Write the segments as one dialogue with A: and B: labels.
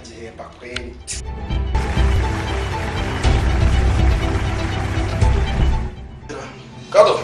A: batagihemba kweli.
B: Kado.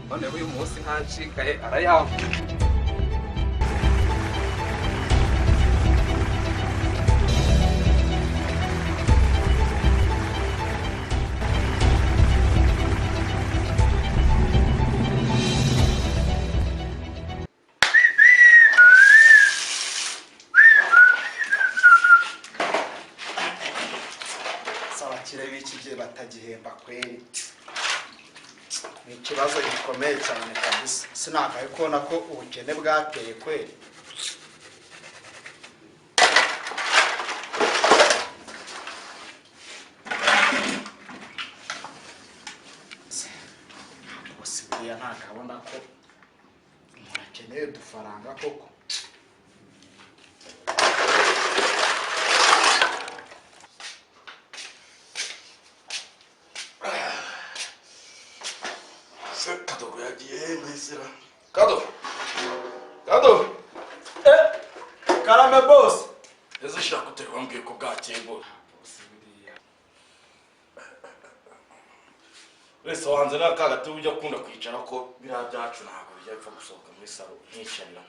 C: None uyu munsi ntancikaye arayamba.
A: Sabakire b'iki batagihemba kweli. Ni ikibazo gikomeye cyane kabisa. Sinakaye kubona ko ubukene bwateye kweli. Bosibiya ntakabona ko umuntu akeneye udufaranga koko.
B: Kado yagiye mwesera.
A: Kado. Karame boss.
B: Ese shaka utewambwiye ko bwakembo. Wese wanze nakagati ujya kunda kwicara ko bira byacu ntabwo bijya bipfa gusohoka muri salo nkicarira.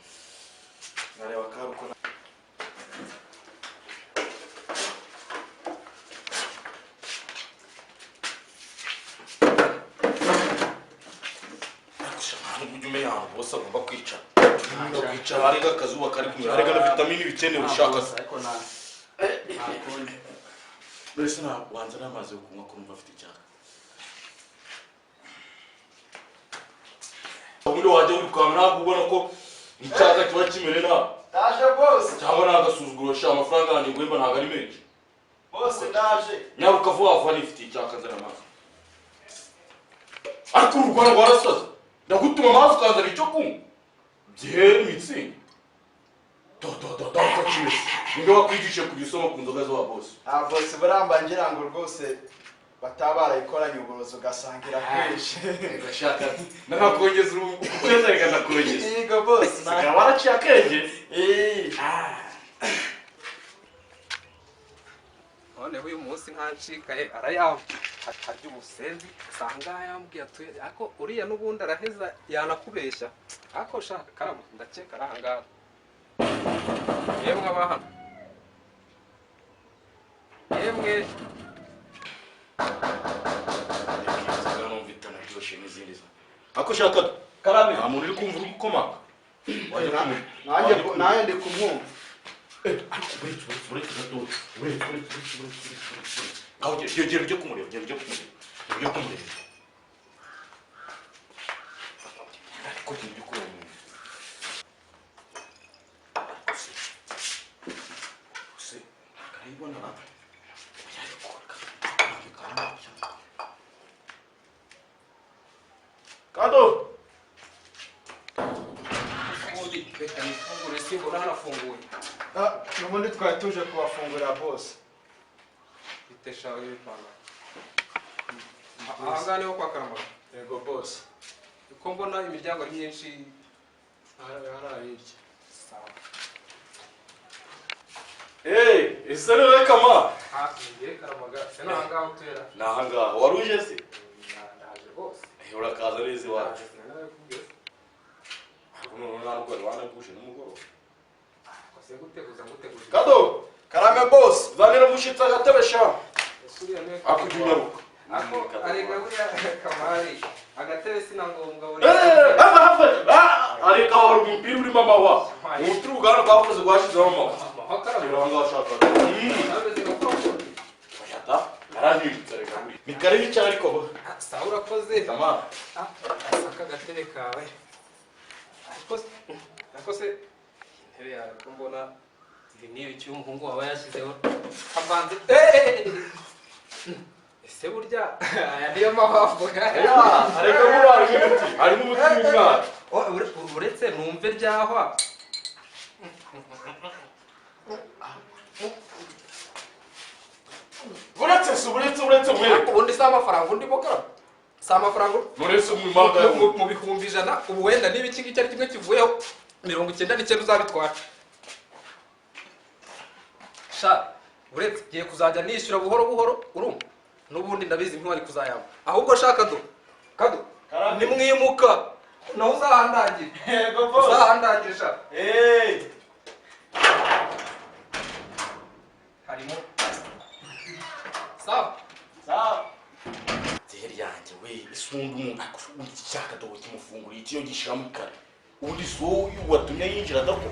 B: Nareba karuko ujume yaho bose agomba kwicara. Kwicara hariga akazuba kari kumwe hariga na vitamini bikenewe ushaka. Wese na wanze n'amazi yo kunywa kurumva afite icyaka. Ubundi wajya uri kwa mwana ubona ko icyaka kiba kimere na.
A: Daje boss.
B: Cyangwa nagasuzuguro sha amafaranga nani ngwemba ntago ari menshi.
A: Boss daje.
B: Nyaruka vuba nifite icyaka nzana amazi. Ariko urugwara rwarasaza. Ndagutuma amazi ukanzana icyo kunywa. Byera imitsi. Kakimeze. Ninde wakwigishe kugisoma ku nzoga zo boss?
A: Boss buramba ngira ngo rwose batabara ikoranye uburozo gasangira kwinshi.
B: Gashaka. Nakongeza ukweza reka nakongeza.
A: Yego boss.
B: Sika waraciye akenge.
C: None uyu munsi ntancikaye arayamba. Harya umusenzi sanga yambwiye atuye ako uriya nubundi araheza yanakubeshya. Ako shaka karama ndakeka arahangara. Yemwe abahana. Yemwe
B: Numvitana byoshe n'izindi zo. Ako shaka
A: Karame.
B: nta muntu uri kumva uri gukomaka.
A: Nanjye ndi kumwumva.
B: Aho gera kumureba. Ariko ibyo kureba. Se, karibona. Kado.
C: ubundi reka nifungure simbona hanafunguye.
A: Nubundi twari tuje kubafungurira boss.
C: Bitesha y'ipanga. Ahangane ho kwa Karama.
A: Yego boss.
C: Uko mbona imiryango ari myinshi
A: Hararije.
C: sawa.
B: Ese rero kama.
C: Ngiye Karamaga. Se nahanga utera.
B: Nahanga waruje se?
C: Ndaje boss.
B: Urakaza neza iwacu.
C: Nanawe kubwiye.
B: Uno ntabwo wanaguje n'umugoroba.
C: Kose guteguza.
B: Kado.
A: Karame boss.
B: Zanira mushitsa agatebesha.
C: Suriya ne.
B: Akujuyaruka.
C: Ako arega buriya Kamari. Agatebe sinangombwa buri.
B: Areka wari umupira uri mama wa. Umupira ugana bavuze gwashizeho mama.
C: Akarama.
B: Biranga washaka.
C: Nabeze gukora.
B: Yata. Arahindutse reka buri. Ni kare n'icyo ariko.
C: Sawa urakoze.
B: Tamam.
C: Saka agatebe kawe. Ariko se intebe yawe ko mbona ibi ni ibiki umuhungu wawe yashyizeho avanze. Ese burya aya niyo mabavu.
B: Areka muri ari mu mutima w'umwana.
C: Uretse numve ryahwa.
B: Uretse mwe.
C: Ubundi se amafaranga undi mukara. si amafaranga
B: nurese mu mpanga
C: mu bihumbi 100 ubu wenda niba iki ngiki ari kimwe kivuyeho 99 uzabitwara sha uretse giye kuzajya nishyura buhoro buhoro urumva n'ubundi ndabizi ntiwari kuzayamba ahubwo shaka kado nimwimuka nawe uzahandangire
B: yego boss
C: uzahandangire sha harimo sawa
B: ziheri yanjye we isundi umuntu akushaka dogo kimufunguriye icyo gishiramo kare ubundi so watumye yinjira dako